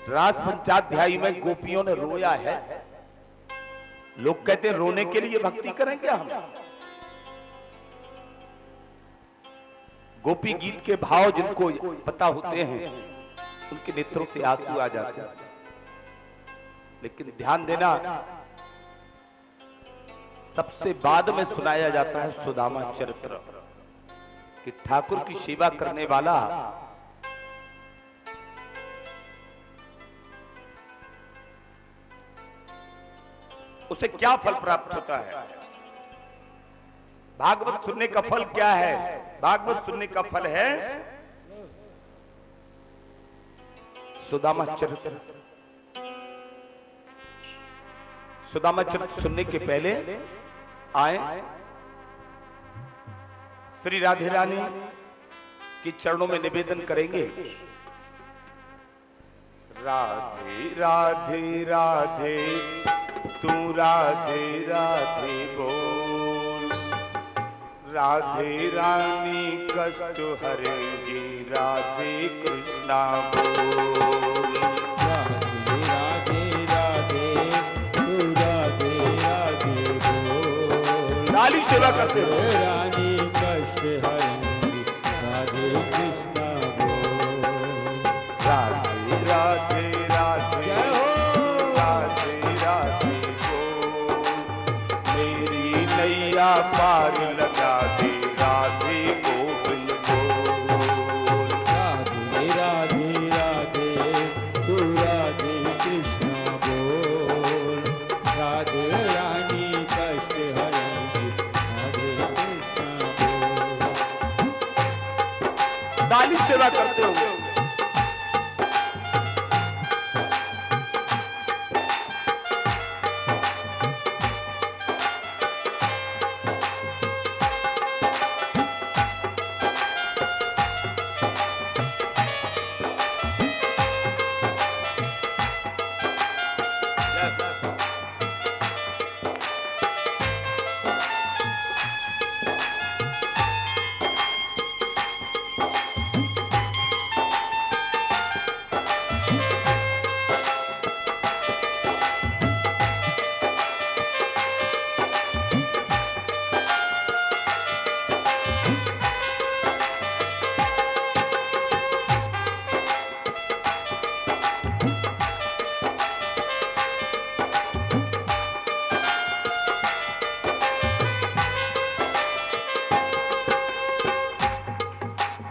रास पंचाध्यायी में गोपियों ने रोया है। लोग कहते हैं रोने के लिए भक्ति करेंगे हम। गोपी गीत के भाव जिनको पता होते हैं उनके नेत्रों से आंसू आ जाते हैं। लेकिन ध्यान देना, सबसे बाद में सुनाया जाता है सुदामा चरित्र कि ठाकुर की सेवा करने वाला उसे क्या फल प्राप्त होता है। भागवत सुनने का फल क्या है? भागवत सुनने का फल है सुदामा चरित्र। सुदामा चरित्र सुनने के पहले आए श्री राधे रानी के चरणों में निवेदन करेंगे। राधे राधे राधे तू राधे राधे बोल, राधे रानी कष्ट हरेंगी राधे कृष्णा बोल। राधे राधे तू राधे राधे बोल, लाली सेवा करते हो। रानी कष्ट हरेंगी राधे कृष्णा बोल। राधे राधे राधे राधे राधे बोल, मेरी नैया पार लगा दे राधे गोविंद बोल। राधे राधे राधे तू राधे कृष्णा बोल, राधे रानी कष्ट हरेंगी राधे कृष्णा बोल। लाली सेवा करते हो।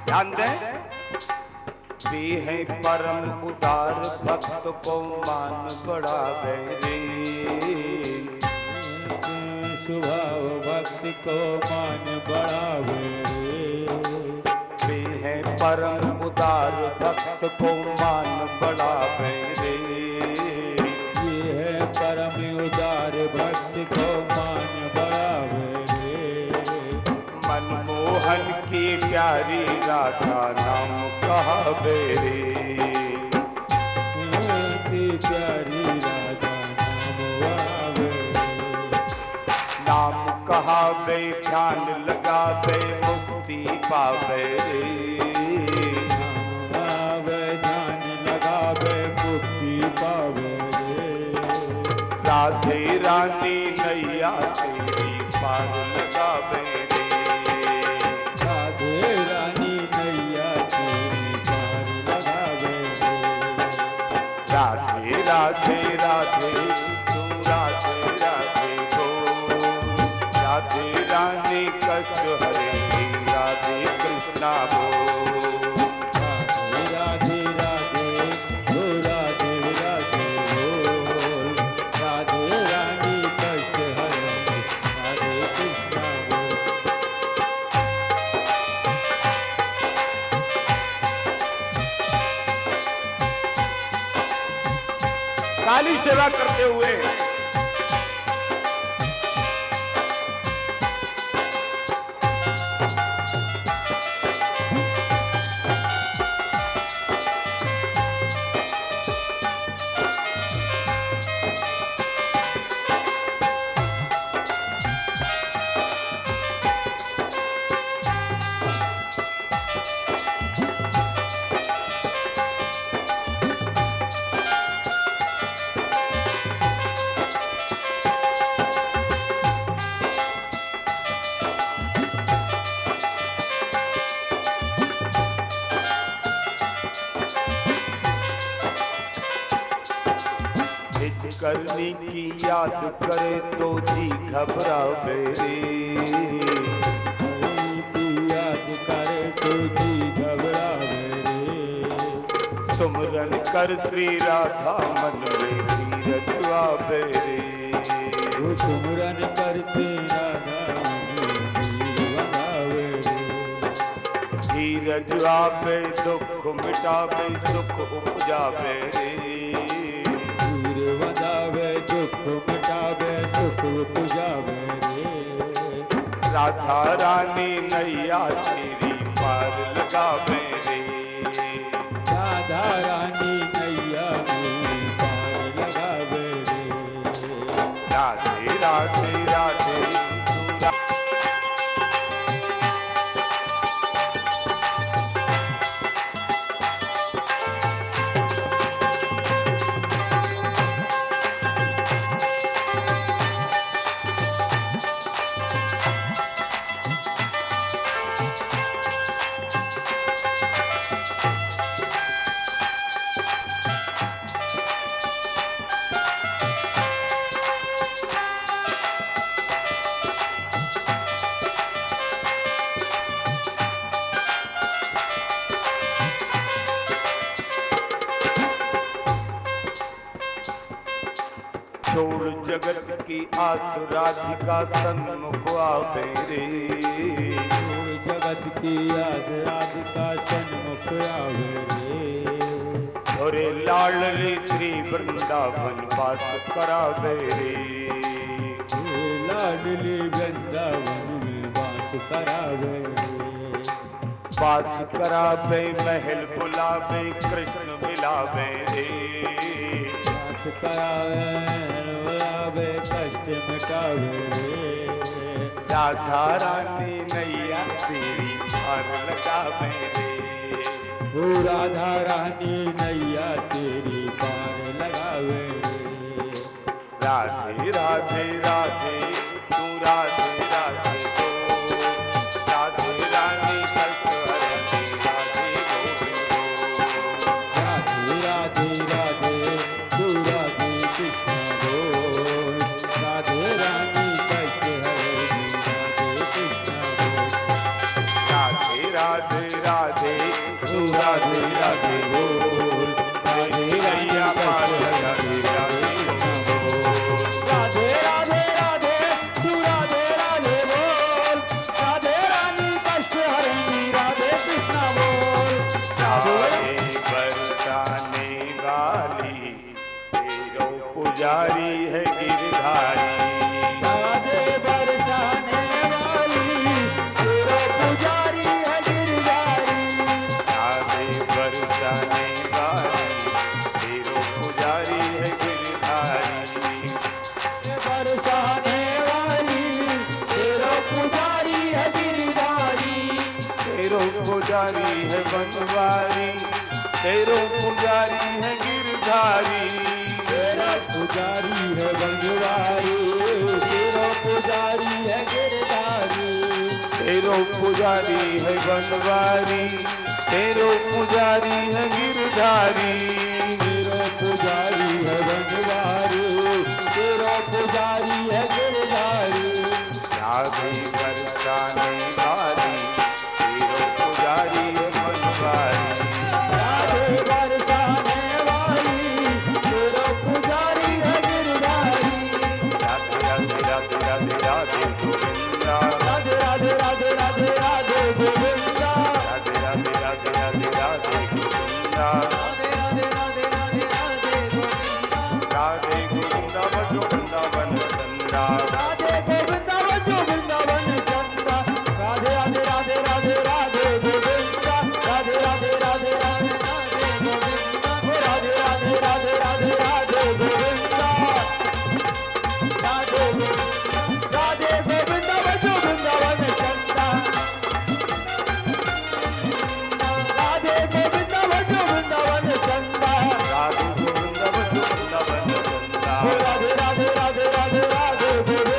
ध्यान दें, वे हैं परम उदार भक्त को मान बढ़ावे रे। स्वभाव भक्ति को मान बढ़ावे रे। वे हैं परम उदार भक्त को मान बढ़ावे रे। ये है परम उदार भक्ति को मान बढ़ावे रे। मनमोहन की प्यारी राधा नाम कहावे रे। प्यारी राधा नाम आवे रे। नाम कहावे ध्यान लगावे मुक्ति पावे रे। आवे ध्यान लगावे मुक्ति पावे रे। राधे रानी नैया तेरी पार लगावे रे। राधे रानी नैया तेरी पार लगावे रे। राधे राधे राधे तू राधे राधे बोल, राधे रानी कष्ट हरेंगी राधे कृष्णा बोल। राधे राधे ओ राधे राधे बोल, राधे रानी कष्ट हरेंगी राधे कृष्णा बोल। काली सेवा करते हुए करनी की याद करे तो जी घबरावे रे। करनी की याद करे तो जी घबरावे रे। सुमरन करती राधा मन में धीरज आवे रे। वो सुमरन करते राधा धीरज आवे दुख मिटावे सुख उपजावे रे। धीर वधावे दुख मिटावे सुख उपजावे रे। राधा रानी नैया तेरी पार लगावे रे। राधा रानी नैया मेरी पार लगावे रे। राधे राधे राधे छोड़ जगत की आस राधिका सन्मुख आवे रे। छोड़ जगत की आस राधिका सन्मुख आवे रे। धोरे लाडली श्री वृंदावन वास करावे रे। लाडली वृंदावन में वास करावे रे। वास करावे महल बुलावे कृष्ण मिलावे रे। वास करावे कष्ट मिटावे रे। राधा रानी नैया तेरी पार लगावे रे। ओ राधा रानी नैया तेरी पार लगावे रे। राधे राधे राधे तू राधे राधे गो। राधे रानी कष्ट हरती राधे गोविंदो। राधे राधे राधे तू राधे कृष्ण बोल। राधे रानी कष्ट हरती राधे कृष्ण बोल। राधे राधे राधे तू राधे राधे बोल। राधे नैया पार लगावे राधे गोविंदो। राधे राधे राधे तू राधे राधे बोल। राधे रानी कष्ट हरती राधे कृष्ण बोल। राधे बरसाने वाली तेरो पुजारी है गिरधारी। राधे बरसाने वाली तेरा पुजारी है गिरधारी। राधे बरसाने वाली तेरो पुजारी है गिरधारी। बरसाने वाली तेरा पुजारी है गिरधारी। तेरो पुजारी है बनवारी। तेरो पुजारी है गिरधारी। तेरा पुजारी है बनवारी। तेरा पुजारी है गिरधारी। तेरो पुजारी है बनवारी। तेरो पुजारी है गिरधारी। तेरा पुजारी है बनवारी। तेरा पुजारी है गिरधारी। राधे बरसाने वाली तेरो पुजारी है बनवारी। राधे बरसाने वाली तेरा पुजारी है गिरधारी। राधे राधे राधे राधे राधे गोविंदा। राधे राधे राधे राधे राधे गोविंदा। राधे राधे राधे राधे राधे गोविंदा। राधे राधे राधे राधे राधे गोविंदा। राधे गोविंदा बजो वृंदावन चंदा। राधे गोविंदा बजो वृंदावन चंदा। राधे राधे राधे राधे राधे गोविंदा। राधे राधे राधे राधे राधे गोविंदा। राधे राधे राधे राधे राधे गोविंदा। राधे राधे गोविंदा बजो वृंदावन चंदा। राधे गोविंदा बजो वृंदावन चंदा। राधे गोविंदा बजो वृंदावन चंदा। राधे राधे राधे राधे राधे गोविंदा।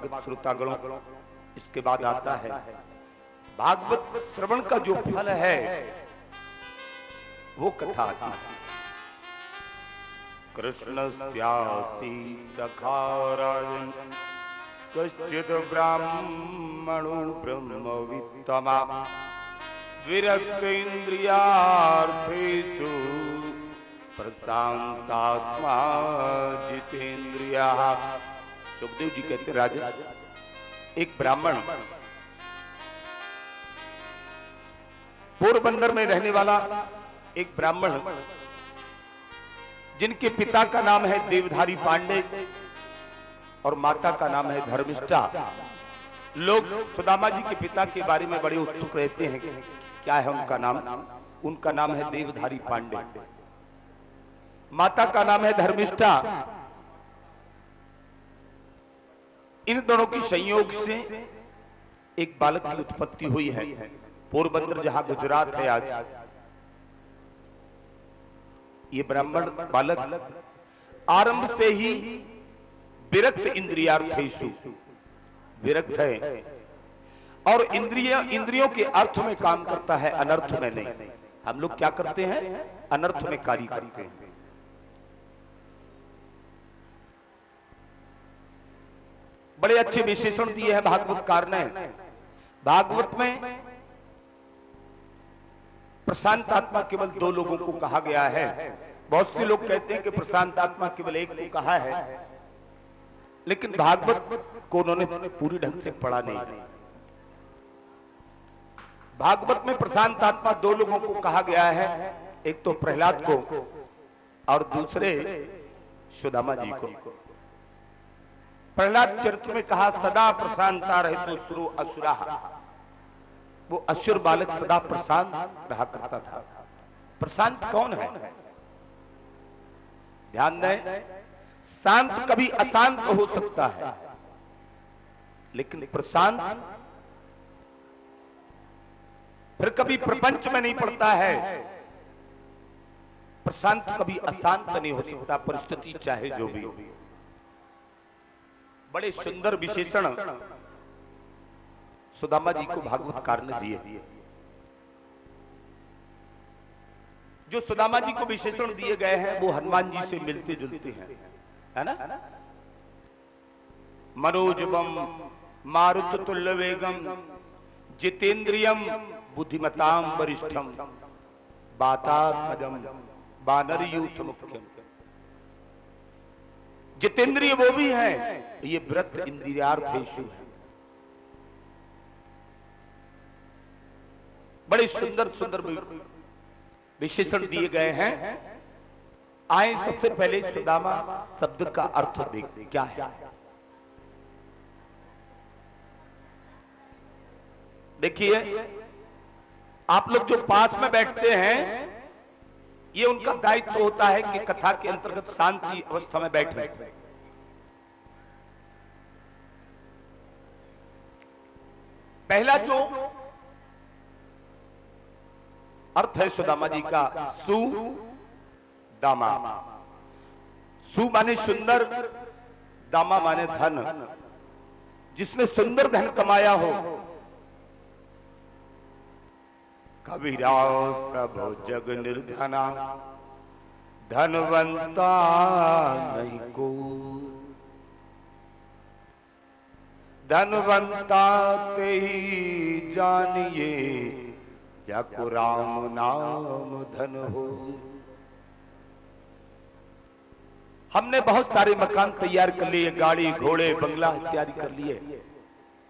समागत श्रोतागणों, इसके बाद आता है भागवत श्रवण का जो फल है वो कथा आती है। कृष्ण स्यासी सखा राजन कश्चिद ब्राह्मणो ब्रह्मवित्तमा विरक्त इंद्रियार्थेषु प्रशांतात्मा जितेंद्रियः। सुखदेव जी कहते राजा, एक ब्राह्मण पोरबंदर में रहने वाला एक ब्राह्मण, जिनके पिता का नाम है देवधारी पांडे और माता का नाम है धर्मिष्ठा। लोग सुदामा जी के पिता के बारे में बड़े उत्सुक रहते हैं, क्या है उनका नाम? उनका नाम है देवधारी पांडे, माता का नाम है धर्मिष्ठा। इन दोनों की संयोग से एक बालक की उत्पत्ति हुई है। पोरबंदर जहां गुजरात है आज, ये ब्राह्मण बालक आरंभ से ही विरक्त इंद्रियार्थेषु विरक्त है और इंद्रियों के अर्थ में काम करता है, अनर्थ में नहीं। हम लोग क्या करते हैं? अनर्थ में कार्य करते हैं। बड़े अच्छे विशेषण दिए हैं भागवतकार ने। भागवत में प्रशांत आत्मा केवल दो लोगों को कहा गया है। बहुत से लोग कहते हैं कि प्रशांत आत्मा केवल एक को कहा है, लेकिन भागवत को उन्होंने पूरी ढंग से पढ़ा नहीं। भागवत में प्रशांत आत्मा दो लोगों को कहा गया है, एक तो प्रहलाद को और दूसरे सुदामा जी को। प्रहलाद चरित्र में कहा सदा प्रशांता रहे तो सुरो असुरा, वो असुर बालक सदा प्रशांत रहा करता था। प्रशांत कौन है? ध्यान दें, शांत कभी अशांत हो सकता है, लेकिन प्रशांत फिर कभी प्रपंच में नहीं पड़ता है। प्रशांत कभी अशांत नहीं हो सकता, परिस्थिति चाहे जो भी हो। बड़े सुंदर विशेषण सुदामा जी को भागवतकार ने दिए। जो सुदामा जी को विशेषण दिए गए हैं वो हनुमान जी से मिलते जुलते हैं, है ना? मनोजवम मारुततुल्य वेगम जितेंद्रियम बुद्धिमताम वरिष्ठम वातात्मजम वानरयूथ मुख्यम। जितेंद्रिय वो भी है, ये व्रत इंद्रियार्थेषु है। बड़े सुंदर सुंदर विशेषण दिए गए हैं। आए सबसे पहले सुदामा शब्द का अर्थ देखते क्या है। देखिए, आप लोग जो पास में बैठते हैं, ये उनका दायित्व होता है कि कथा के अंतर्गत शांति अवस्था में बैठे। पहला जो अर्थ है सुदामा जी का, सु दामा। सु माने सुंदर, दामा माने धन। जिसने सुंदर धन कमाया हो। कबीरा सब जग निर्धना धनवंता नहीं को, धनवंता ते ही जानिए जाको राम नाम धन हो। हमने बहुत सारे मकान तैयार कर लिए, गाड़ी घोड़े बंगला इत्यादि कर लिए।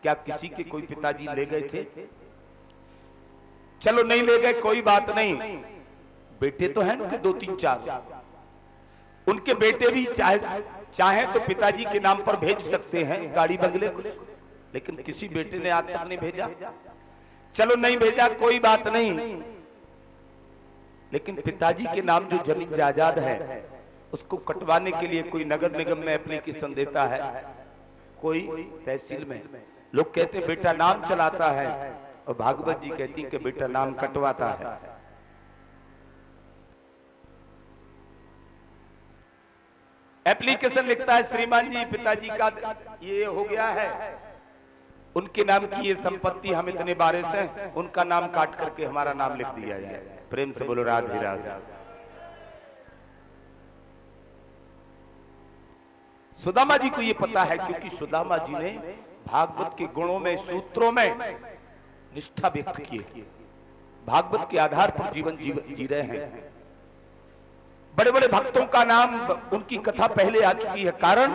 क्या किसी के कोई पिताजी ले गए थे? चलो नहीं ले गए, कोई बात नहीं। बेटे तो हैं उनके 2-3-4, उनके बेटे भी चाहे तो पिताजी के नाम पर भेज सकते हैं गाड़ी बंगले कुछ, लेकिन किसी बेटे ने आज तक नहीं भेजा। चलो नहीं भेजा, कोई बात नहीं, लेकिन पिताजी के नाम जो जमीन जायदाद है उसको कटवाने के लिए कोई नगर निगम में एप्लीकेशन देता है, कोई तहसील में। लोग कहते हैं बेटा नाम चलाता है, और भागवत जी कहती है कि बेटा नाम कटवाता है। एप्लीकेशन लिखता है श्रीमान जी पिताजी का ये हो गया है, उनके नाम की ये संपत्ति हम इतने बारिश हैं, उनका नाम काट करके हमारा नाम लिख दिया जाए। प्रेम से बोलो राधे राधे। सुदामा जी को ये पता है क्योंकि सुदामा जी ने भागवत के गुणों में, सूत्रों में निष्ठा व्यक्त की है, भागवत के आधार पर जीवन जी रहे हैं। बड़े बड़े भक्तों का नाम, उनकी कथा पहले आ चुकी है। कारण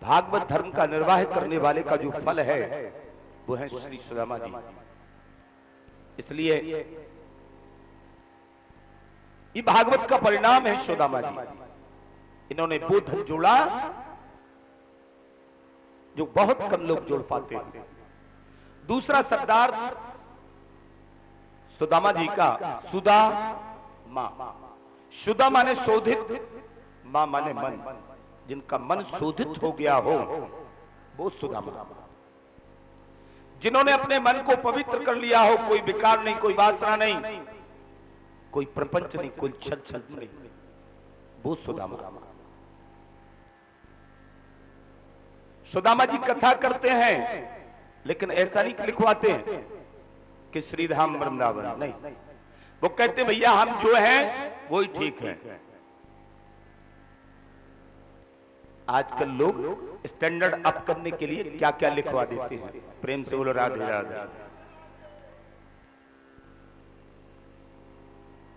भागवत धर्म का निर्वाह करने वाले का जो फल है वो है श्री सुदामा जी। इसलिए ये भागवत का परिणाम है सुदामा जी। इन्होंने वो धन जोड़ा जो बहुत कम लोग जोड़ पाते हैं। दूसरा शब्दार्थ सुदामा जी का सुदा मां, सुदा माने शोधित, मां माने मन। जिनका मन शोधित हो गया हो वो सुदामा। जिन्होंने अपने मन को पवित्र कर लिया हो, कोई विकार नहीं, कोई वासना नहीं, कोई प्रपंच नहीं, कोई छल छल नहीं, वो सुदामा। सुदामा जी कथा करते हैं लेकिन ऐसा नहीं लिखवाते हैं कि श्रीधाम वृंदावन, नहीं। वो कहते भैया हम जो हैं वही ठीक है। आजकल लोग स्टैंडर्ड अप करने के लिए क्या क्या लिखवा देते हैं। प्रेम से बोलो राधे राधे।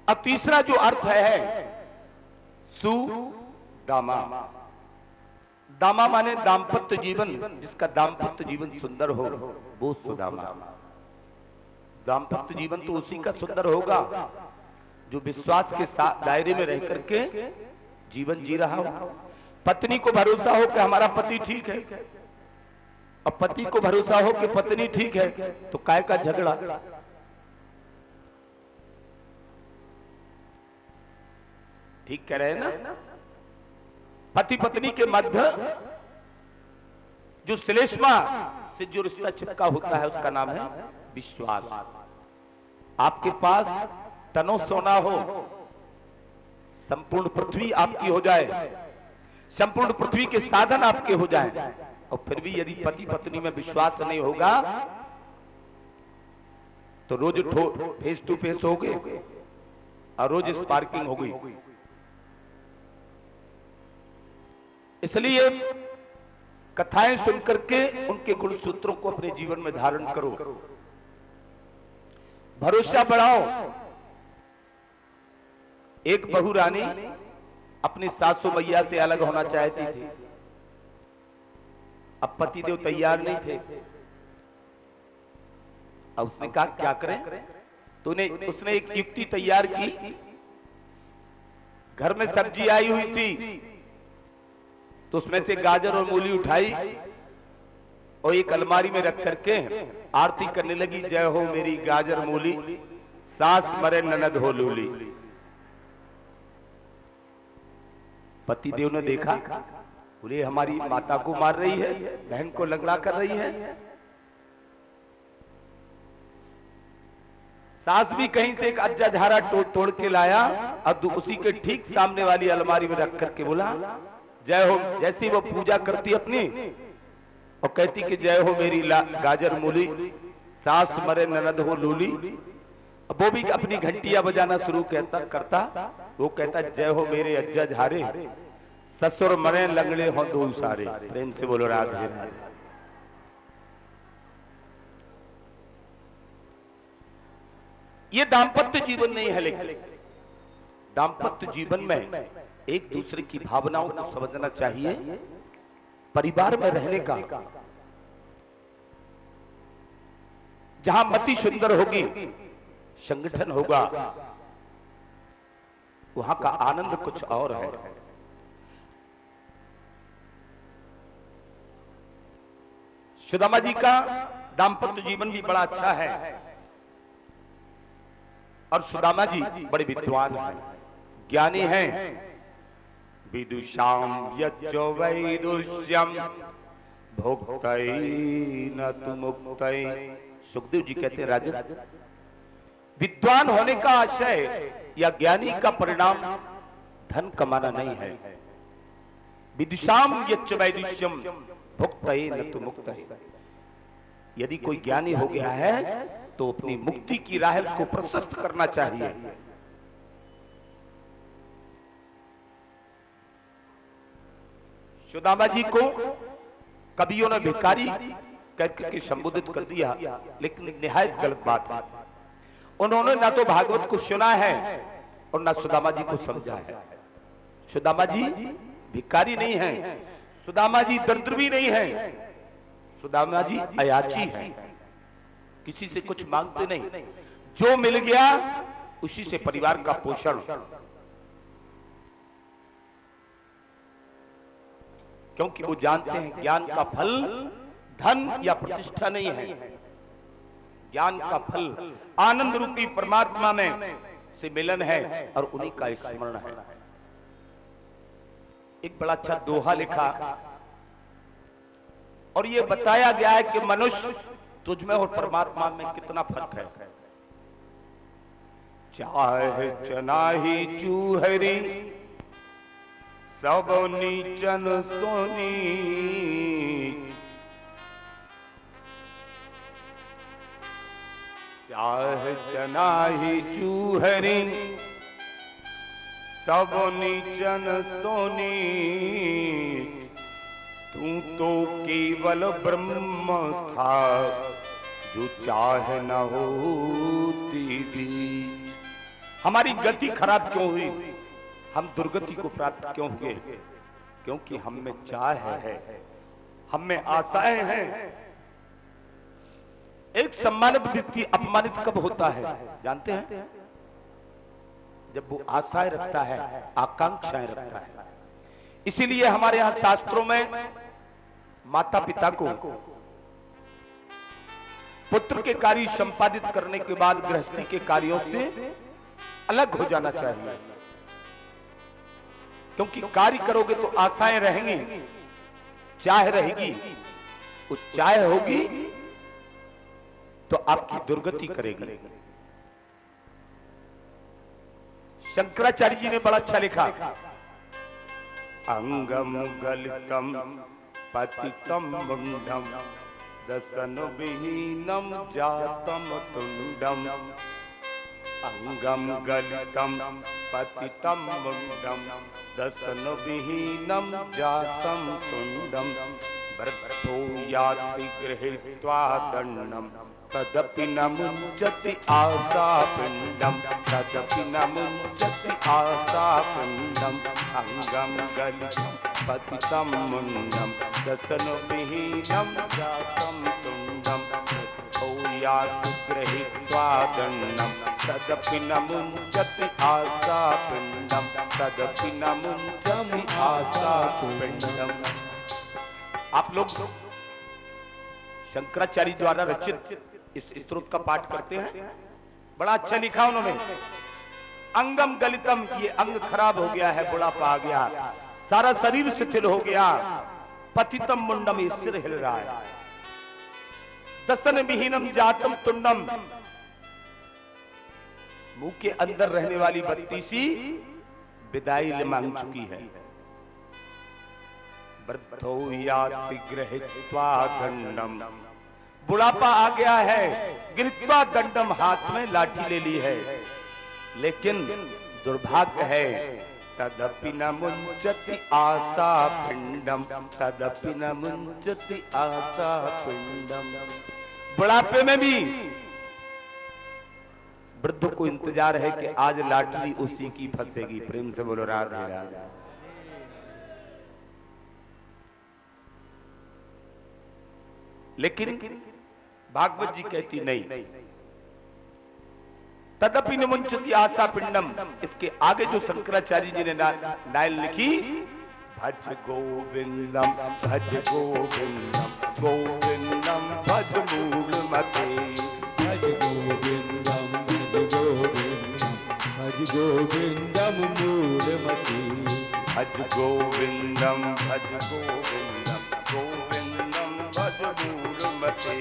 अब तीसरा जो अर्थ है सुदामा। दामा माने दाम्पत्य जीवन, जिसका दाम्पत्य जीवन सुंदर हो वो सुदामा। दाम्पत्य जीवन तो उसी का सुंदर होगा जो विश्वास के साथ दायरे में रह करके जीवन जी रहा हो। पत्नी को भरोसा हो कि हमारा पति ठीक है, और पति को भरोसा हो कि पत्नी ठीक है, तो काय का झगड़ा। ठीक कह रहे हैं ना। पति पत्नी के मध्य जो श्लेष्मा से जो रिश्ता चिपका होता है उसका नाम है विश्वास। आपके पास तनो सोना हो, संपूर्ण पृथ्वी आपकी हो जाए, संपूर्ण पृथ्वी के साधन आपके हो जाए, और फिर भी यदि पति पत्नी में विश्वास नहीं होगा तो रोज फेस टू फेस हो गए और रोज स्पार्किंग हो गई। इसलिए कथाएं सुनकर के उनके गुण सूत्रों को अपने जीवन में धारण करो, भरोसा बढ़ाओ। एक बहू रानी अपनी सासू मैया से अलग होना चाहती थी। अब पतिदेव तैयार नहीं थे। अब उसने कहा क्या करें, तो उसने एक युक्ति तैयार की। घर में सब्जी आई हुई थी तो उसमें से गाजर और मूली उठाई और एक अलमारी में रख करके आरती करने लगी। जय हो मेरी गाजर मूली, सास मरे ननद हो लूली। पतिदेव ने देखा, बोले हमारी माता को मार रही है, बहन को लंगड़ा कर रही है। सास भी कहीं से एक अज्जा झारा तोड़ के लाया, अब उसी के ठीक सामने वाली अलमारी में रख करके बोला जय हो। जैसी वो पूजा करती अपनी और कहती कि जय हो मेरी गाजर मूली, सास मरे ननद हो लूली। अब वो भी अपनी घंटियां बजाना शुरू करता। वो कहता जय हो मेरे अज्जा झारे, ससुर मरे लंगड़े हो दो सारे। प्रेम से बोलो राधे राधे। ये दाम्पत्य जीवन नहीं है, लेकिन दाम्पत्य जीवन में एक दूसरे की भावनाओं को समझना चाहिए। परिवार में रहने का जहां मति सुंदर होगी, संगठन होगा, वहां का आनंद कुछ और है। सुदामा जी का दाम्पत्य जीवन भी बड़ा अच्छा है और सुदामा जी बड़े विद्वान हैं, ज्ञानी हैं। विदुषाम यज्जो वैदुष्यम भोक्तै न तु मुक्तै। सुखदेव जी कहते हैं राजन, विद्वान होने का आशय या ज्ञानी का परिणाम धन कमाना नहीं है। विदुषाम यच्च वैदुष्यम भुक्तये न तु मुक्तये। यदि कोई ज्ञानी हो गया है तो अपनी मुक्ति की राह उसको प्रशस्त करना चाहिए। सुदामा जी को कवियों ने भिखारी कहकर संबोधित कर दिया, लेकिन निहायत गलत बात है। उन्होंने ना तो भागवत को सुना है और ना सुदामा जी को समझा है। सुदामा जी भिखारी नहीं है, सुदामा जी दरिद्र भी नहीं है, सुदामा जी अयाची है, किसी से कुछ मांगते नहीं, जो मिल गया उसी से परिवार का पोषण। क्योंकि वो जानते हैं ज्ञान का फल धन या प्रतिष्ठा नहीं है, ज्ञान का फल आनंद रूपी परमात्मा में से मिलन है और उन्हीं का स्मरण है। एक बड़ा अच्छा दोहा लिखा और ये बताया गया है कि मनुष्य तुझमें और परमात्मा में कितना फर्क है। चाहे चनाही चूहरी सब नीचन सोनी, चाहे चनाही चूहरी सब नीचन सोनी, तू तो केवल ब्रह्म था जो चाहे न होती बीच। हमारी गति खराब क्यों हुई, हम दुर्गति को प्राप्त क्यों हुए? क्योंकि हम में चाह है, हम में आशाएं हैं। एक सम्मानित व्यक्ति अपमानित कब होता है जानते हैं? जब वो आशाएं रखता है, आकांक्षाएं रखता है। इसीलिए हमारे यहां शास्त्रों में माता पिता को पुत्र के कार्य संपादित करने के बाद गृहस्थी के कार्यों से अलग हो जाना चाहिए। क्योंकि कार्य करोगे तो आशाएं रहेंगी, चाह रहेगी, वो चाह होगी तो आपकी दुर्गति करेगी। शंकराचार्य जी ने बड़ा अच्छा लिखा, अंगम गलितम पतितम मुंडम दसन विहीनम जातम तुंडम, अंगम गलितम पतितम मुंडम दसन विहीनम जातम तुंडम, वृद्धो याति गृहीत्वा दंडम तदपि न मुञ्चति आशा पिंडम, तदपि न मुञ्चति आशा पिंडम, अंगम गलितं पतितं मुंडम दसन विहीनं जातं तुंडम, वृद्धो याति गृहीत्वा दंडम तदपि न मुञ्चति आशा पिंडम, तदपि न मुञ्चति आशा पिंडम। आप लोग शंकराचार्य द्वारा रचित इस स्तोत्र का पाठ करते हैं, बड़ा अच्छा लिखा उन्होंने। अंगम गलितम, ये अंग खराब हो गया है, बुढ़ापा आ गया, सारा शरीर शिथिल हो गया। पतितम मुंडम, ये सिर हिल रहा है। दसन विहीनम जातम तुंडम, मुंह के अंदर रहने वाली बत्ती सी विदाई ले मांग चुकी है। वृद्धो याति गृहीत्वा दंडम, बुढ़ापा आ गया है, गृहीत्वा दंडम, हाथ में लाठी ले ली है, लेकिन दुर्भाग्य है तदपि न मुञ्चति आशा पिंडम, तदपि न मुञ्चति आशा पिंडम। बुढ़ापे में भी वृद्ध को इंतजार है कि आज लाठी उसी की फंसेगी। प्रेम से बोलो राधे राधे। लेकिन भागवत जी कहती नहीं, तदपि न मुञ्चति आशा पिंडम। इसके आगे जो शंकराचार्य जी ने नायल लिखी, भज गोविंदम भज गोविंदम गोविंदम भज मूलमते, भज गोविंदम भज गोविंदम भज गोविंदम मूलमते, भज गोविंदम भज गोविंदम गोविंदम भज मूलमते,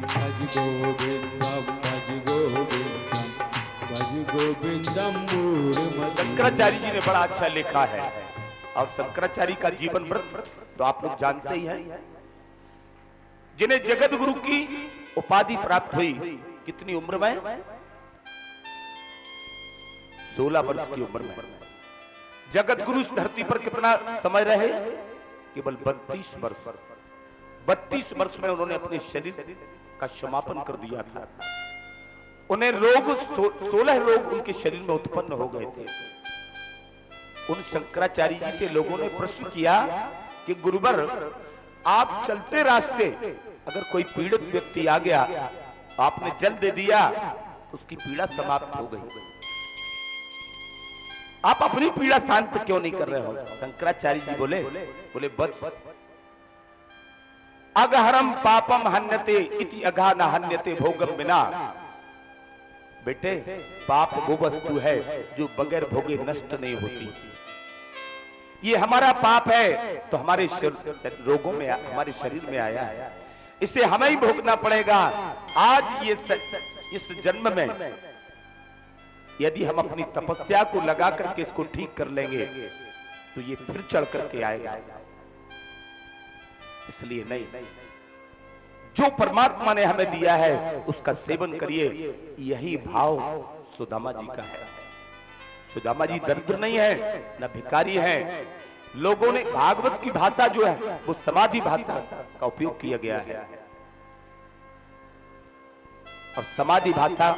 भज गोविंदम भज गोविंदम भज गोविंदम मूढ़मति। शंकराचार्य जी ने बड़ा अच्छा लिखा है। और शंकराचार्य का जीवन व्रत तो आप लोग जानते ही हैं, जिन्हें जगत गुरु की उपाधि प्राप्त हुई कितनी उम्र में? 16 वर्ष की उम्र में। जगत गुरु इस धरती पर कितना समय रहे? केवल 32 वर्ष। 32 वर्ष में उन्होंने अपने शरीर का समापन कर दिया था। उन्हें रोग 16 रोग उनके शरीर में उत्पन्न हो गए थे। उन शंकराचार्य जी से लोगों ने प्रश्न किया कि गुरुवर, आप चलते रास्ते अगर कोई पीड़ित व्यक्ति आ गया, आपने जल दे दिया, उसकी पीड़ा समाप्त हो गई, आप अपनी पीड़ा शांत क्यों नहीं कर रहे हो? शंकराचार्य जी बोले बस अगहरम पापम हन्यते इति अघा न हन्यते भोगम बिना। बेटे, पाप वो वस्तु है जो बगैर भोगे नष्ट नहीं होती। ये हमारा पाप है तो हमारे रोगों में, हमारे शरीर में आया है, इसे हमें ही भोगना पड़ेगा। आज ये इस जन्म में यदि हम अपनी तपस्या को लगा करके इसको ठीक कर लेंगे तो ये फिर चढ़ करके आएगा। इसलिए नहीं, जो परमात्मा ने हमें दिया है उसका सेवन करिए। यही भाव सुदामा जी का है। सुदामा जी दरिद्र नहीं है, न भिखारी है। लोगों ने भागवत की भाषा जो है वो समाधि भाषा का उपयोग किया गया है, और समाधि भाषा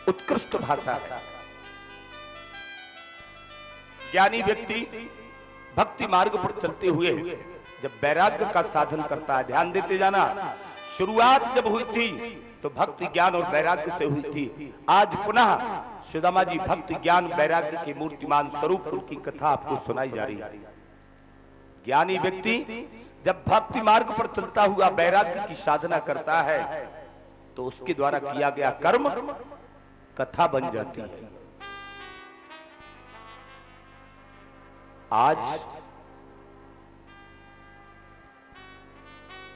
उत्कृष्ट भाषा है। ज्ञानी व्यक्ति भक्ति मार्ग पर चलते हुए जब वैराग्य का साधन करता है, ध्यान देते जाना, शुरुआत जब हुई थी तो भक्ति ज्ञान और वैराग्य से हुई थी। आज पुनः सुदामा जी भक्ति ज्ञान वैराग्य के मूर्तिमान स्वरूप, उनकी कथा आपको सुनाई जा रही है। ज्ञानी व्यक्ति जब भक्ति मार्ग पर चलता हुआ वैराग्य की साधना करता है तो उसके द्वारा किया गया कर्म कथा बन जाती है। आज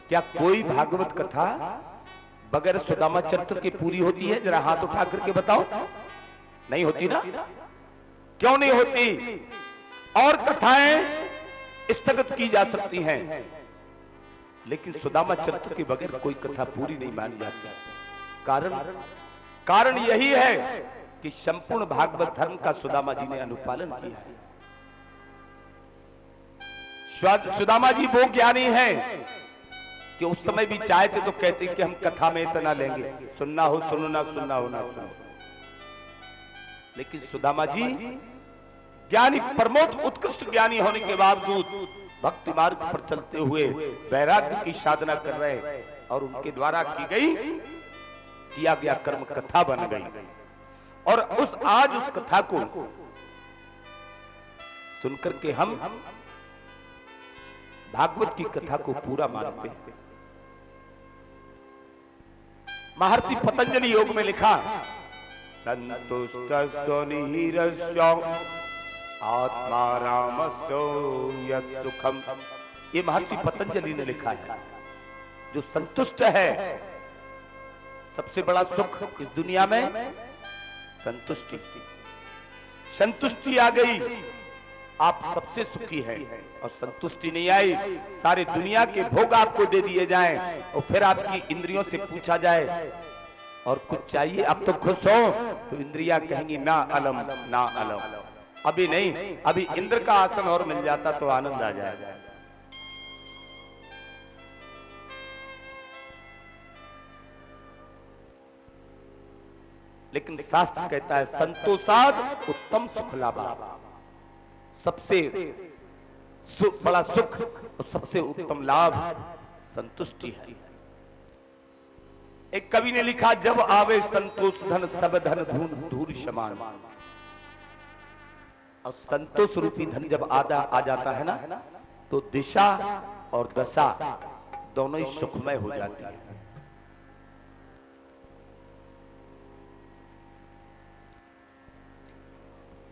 क्या कोई भागवत कथा बगैर सुदामा चरित्र की पूरी होती है? जरा हाथ उठा करके बताओ। नहीं होती ना? क्यों नहीं होती? और कथाएं स्थगित की जा सकती हैं, लेकिन सुदामा चरित्र के बगैर कोई कथा पूरी नहीं मानी जाती। कारण यही है कि संपूर्ण भागवत धर्म का सुदामा जी ने अनुपालन किया है। सुदामा जी वो ज्ञानी हैं कि उस समय भी चाहते तो कहते कि हम कथा में इतना लेंगे, सुनना हो सुनो, ना सुनना हो ना सुनो। लेकिन सुदामा जी ज्ञानी, परमोत उत्कृष्ट ज्ञानी होने के बावजूद भक्ति मार्ग पर चलते हुए वैराग्य की साधना कर रहे, और उनके द्वारा किया गया कर्म कथा बन गई। और आज उस कथा को सुनकर के हम भागवत की कथा को पूरा मानते हैं। महर्षि पतंजलि योग में लिखा, संतुष्ट आत्मा रामस्यो यत् सुखम। ये महर्षि पतंजलि ने लिखा है। जो संतुष्ट है, सबसे बड़ा सुख इस दुनिया में संतुष्टि। संतुष्टि आ गई, आप सबसे सुखी हैं। और संतुष्टि नहीं आई, सारे दुनिया के भोग आपको दे दिए जाएं, और फिर आपकी इंद्रियों से पूछा जाए और कुछ चाहिए, अब तो खुश हो, तो इंद्रियां कहेंगी ना अलम ना अलम। अभी नहीं, अभी इंद्र का आसन और मिल जाता तो आनंद आ जाएगा। लेकिन शास्त्र कहता है संतोषाद उत्तम सुख लाभा। सबसे बड़ा सुख और सबसे उत्तम लाभ संतुष्टि है। एक कवि ने लिखा, जब आवे संतोष धन सब धन धूर समान। और संतोष रूपी धन जब आ जाता है ना, तो दिशा और दशा दोनों ही सुखमय हो जाती है।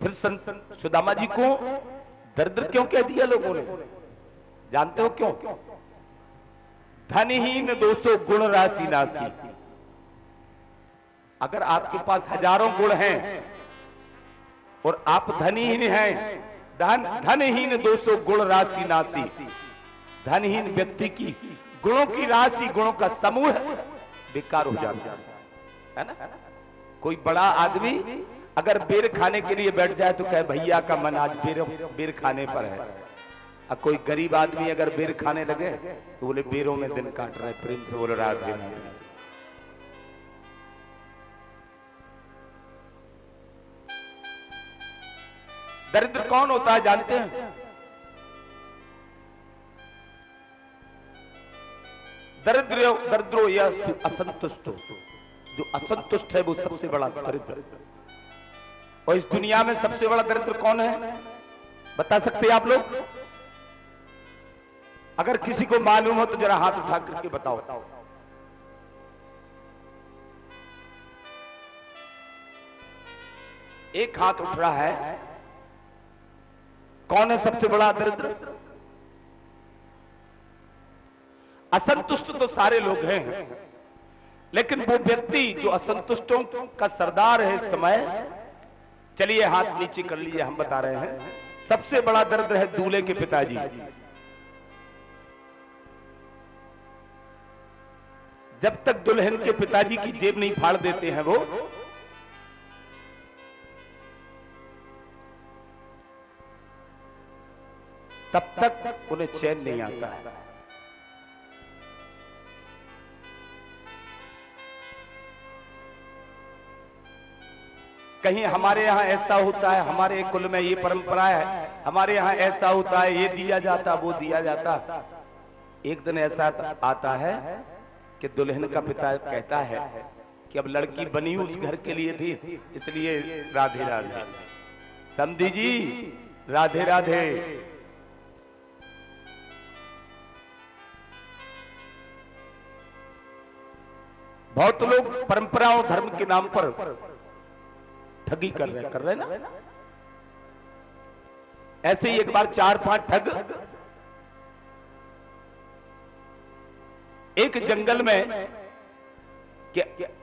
फिर संत सुदामा जी को दरिद्र क्यों कह दिया लोगों ने? जानते हो क्यों? धनहीन दोषो गुण राशि नासी। अगर आपके पास हजारों गुण हैं और आप धनहीन हैं, धनहीन दोस्तों गुण राशि नासी, धनहीन व्यक्ति की गुणों की राशि, गुणों का समूह बेकार हो जाता है ना। कोई बड़ा आदमी अगर बेर खाने के लिए बैठ जाए तो कहे भैया का मन आज बेर खाने पर है। और कोई गरीब आदमी अगर बेर खाने लगे तो बोले बेरों में दिन काट रहे, प्रेम से बोल रहा है। दरिद्र कौन होता है जानते हैं? दरिद्रो या असंतुष्ट, जो असंतुष्ट है वो सबसे बड़ा दरिद्र। और इस दुनिया में सबसे बड़ा दरिद्र कौन है बता सकते हैं आप लोग? अगर किसी को मालूम हो तो जरा हाथ उठा करके बताओ। एक हाथ उठ रहा है, कौन है सबसे बड़ा दरिद्र? असंतुष्ट तो सारे लोग हैं, लेकिन वो व्यक्ति जो असंतुष्टों का सरदार है इस समय, चलिए हाथ नीचे कर लीजिए, हम बता रहे हैं सबसे बड़ा दरिद्र है दूल्हे के पिताजी। जब तक दुल्हन के पिताजी की जेब नहीं फाड़ देते हैं वो, तब तक उन्हें चैन नहीं आता है। कहीं हमारे यहाँ ऐसा होता है, हमारे कुल में ये परंपरा है, हमारे यहाँ ऐसा होता है, ये दिया जाता वो दिया जाता। एक दिन ऐसा आता है कि दुल्हन का पिता कहता है कि अब लड़की बनी उस घर के लिए थी, इसलिए राधे राधे। समधी जी राधे राधे। बहुत लोग परंपराओं धर्म के नाम पर ठगी कर रहे ना। ऐसे ही एक बार 4-5 ठग एक जंगल में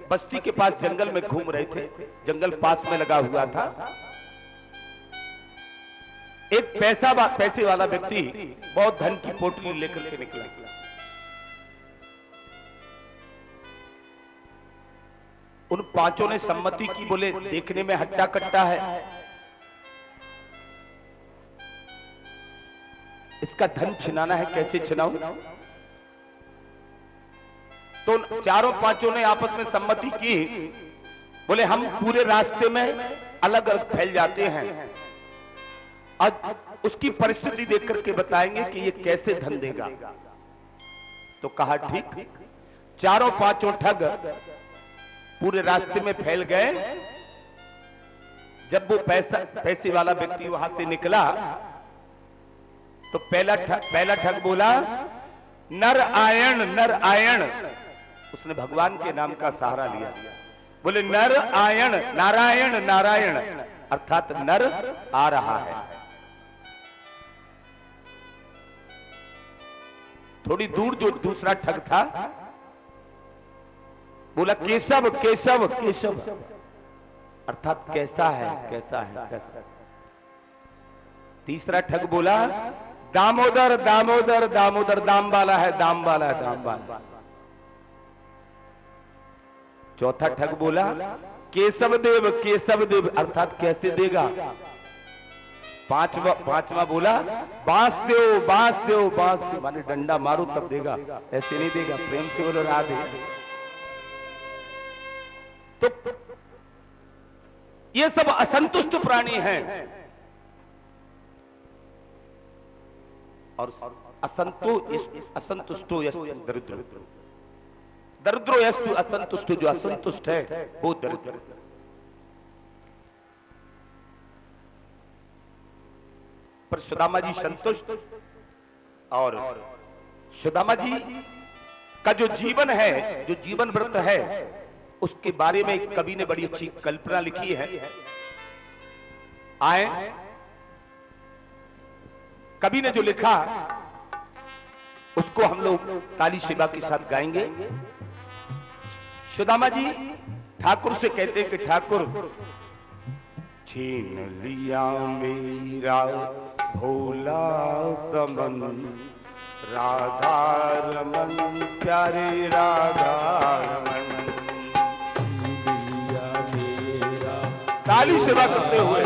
बस्ती के पास जंगल में घूम रहे थे, जंगल पास में लगा हुआ था। एक पैसे वाला व्यक्ति बहुत धन की पोटली लेकर के निकला। उन पांचों ने सम्मति की, बोले देखने में हट्टा कट्टा है, इसका धन छिनाना है, कैसे छिनाऊं? तो चारों पांचों ने आपस में सम्मति की, बोले हम पूरे रास्ते में अलग अलग फैल जाते हैं, आज उसकी परिस्थिति देख करके बताएंगे कि ये कैसे धन देगा। तो कहा ठीक। चारों पांचों ठग पूरे रास्ते में फैल गए। जब वो पैसे वाला व्यक्ति वहां से निकला तो पहला ठग बोला नर आयण। उसने भगवान के नाम का सहारा लिया, बोले नर आयण, नारायण, अर्थात नर आ रहा है। थोड़ी दूर जो दूसरा ठग था बोला केशव, अर्थात कैसा है। तीसरा ठग बोला दामोदर, दाम वाला है। चौथा ठग बोला केशव देव, अर्थात कैसे देगा। पांचवा बोला बांस दो, माने डंडा मारो तब देगा, ऐसे नहीं देगा। प्रेम से बोलो राधे। तो ये सब असंतुष्ट प्राणी हैं, और असंतुष्टो यस्तु दरिद्रो यस्तु असंतुष्टो, जो असंतुष्ट है वो दरिद्र। पर सुदामा जी संतुष्ट, और सुदामा जी का जो जीवन है, जो जीवन व्रत है, उसके बारे में कवि ने बड़ी अच्छी कल्पना लिखी है। आए कवि ने जो लिखा उसको हम लोग ताली सेवा के साथ गाएंगे। सुदामा जी ठाकुर से कहते हैं कि ठाकुर छीन लिया मेरा भोला समन, राधा रमन प्यारे राधा रमन। ताली सेवा करते हुए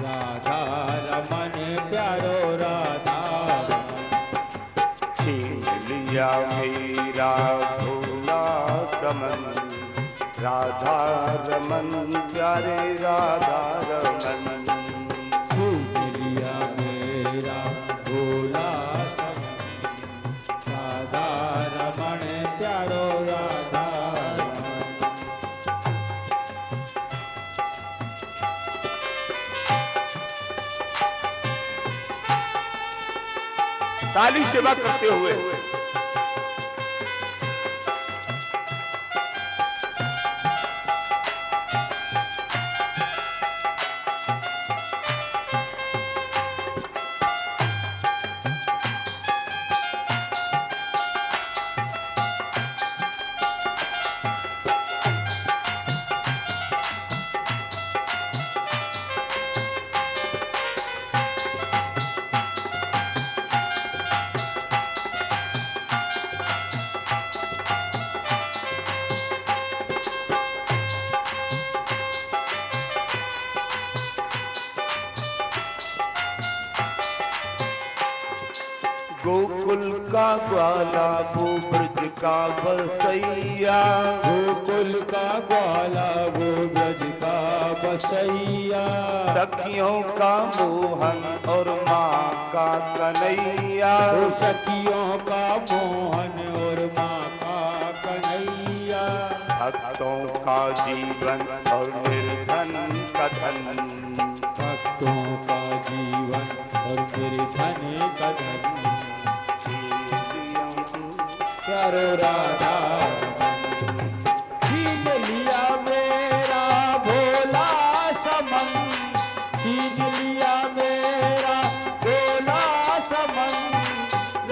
राधा रमन प्यारो राधा छीन लिया मेरा भोला समन, राधा रमन प्यारे राधा रमन। छूट लिया मेरा भोला राधा रमन प्यारो राधा ताली सेवा करते हुए गोकुल का ग्वाला वो ब्रज का बसैया, गोकुल का ग्वाला वो ब्रज का बसैया, सखियों का मोहन और माँ का कन्हैया, सखियों का मोहन और माँ का कन्हैया, भक्तों का जीवन और निर्धन का धन, भक्तों का जीवन और निर्धन का धन। प्यारो राधा छीन लिया मेरा भोला समन, छीन लिया मेरा भोला समन,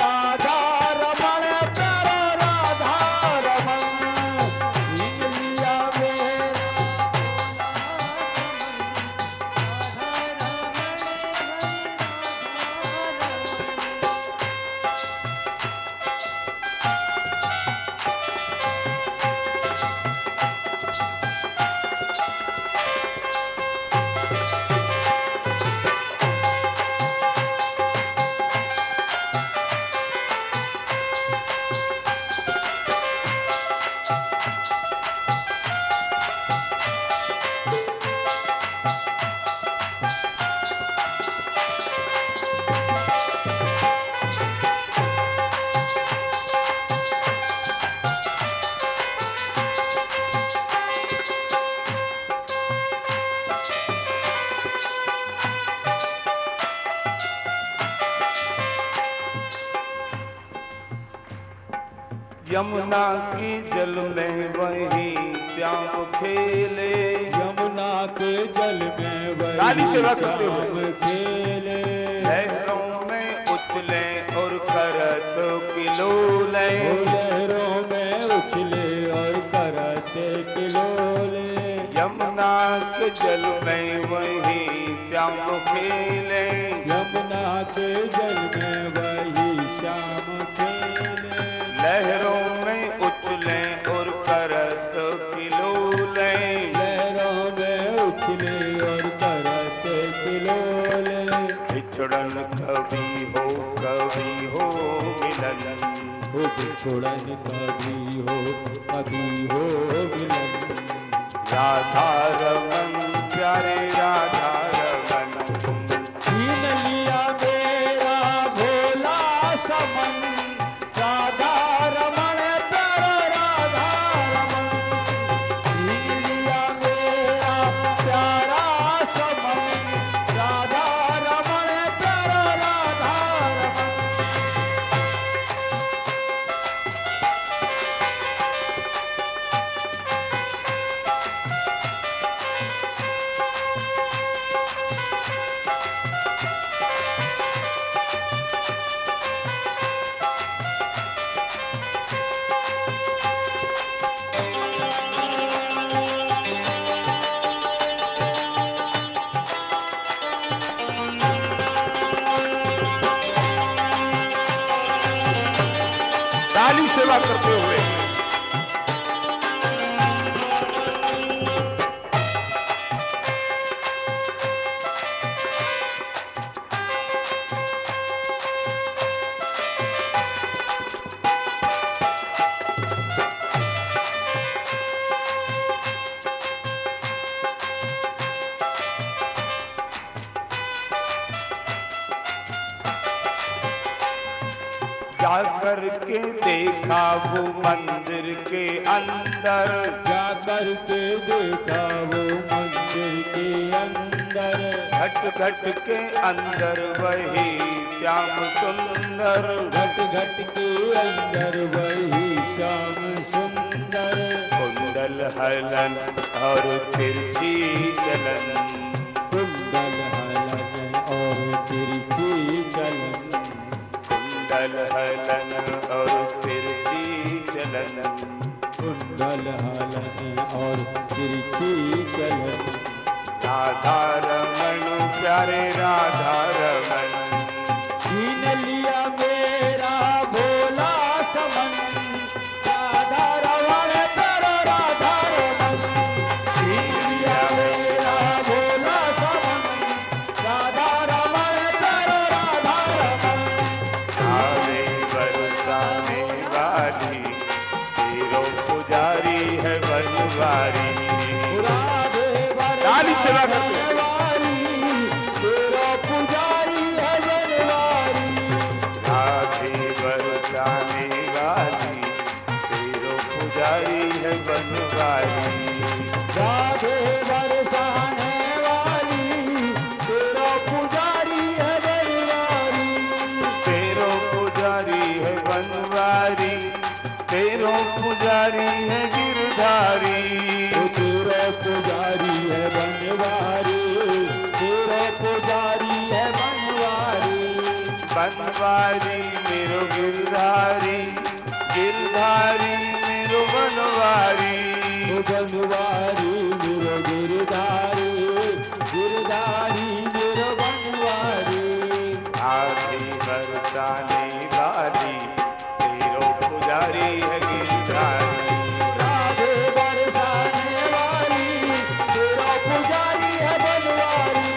राधा रमन प्यारो राधा रमन, छीन लिया मेरा यमुना के जल में वही श्याम खेले, यमुना के जल में ताली सेवा वही करते हुए श्याम खेले, लहरों में उछले और करत किलोले, लहरों में उछले और करते किलोले, यमुना के जल में वही श्याम खेले, यमुना के जल में वही श्याम खेले, लहरों में उछले और करत किलोले, लहरों में उछले और करते किलोले, बिछड़न कभी हो मिलन, वो बिछोड़न कभी हो मिलन, राधा रमन प्यारे राधा रमन। छीन लिया मेरा भोला समन, राधा रमन प्यारा राधा रमन, छीन लिया मेरा प्यारा समन, राधा रमन प्यारा राधा रमन। सेवा करते हुए जा करके देखा वो मंदिर के अंदर, जा करके देखा वो मंदिर के अंदर, घट घट के अंदर वही श्याम सुंदर, घट घट के अंदर वही श्याम सुंदर, कुंडल हलन और तिरछी चलन, कुंडल हलन और तिरछी चलन, कुंडल हलन और तिरछी चलन, कुंडल हलन और तिरछी चलन, राधा रमन प्यारे राधा रमन, छीन लिया मेरा भोला समन, राधा रमन करो राधा रमन, छीन लिया मेरा भोला समन, राधा रमन करो राधा रमन, आवे बरसाने वाली तेरो पुजारी है बनवारी, राधे ताली सेवा करते हैं। तेरा पुजारी है बनवारी, राधे बरसाने वाली तेरो पुजारी है बनवारी, राधे बरसाने वाली तेरा पुजारी है बनवारी, तेरो पुजारी है बनवारी, तेरो पुजारी है गिरधारी, तेरा पुजारी है बनवारी, तेरा पुजारी है बनवारी, बनवारी मेरो गिरधारी, गिरधारी मेरो बनवारी, बनवारी मेरो गिरधारी, गिरधारी मेरो बनवारी, आधी बरसाने वाली तेरो पुजारी है गिरधारी, राधे बरसाने वाली तेरा पुजारी है बनवारी,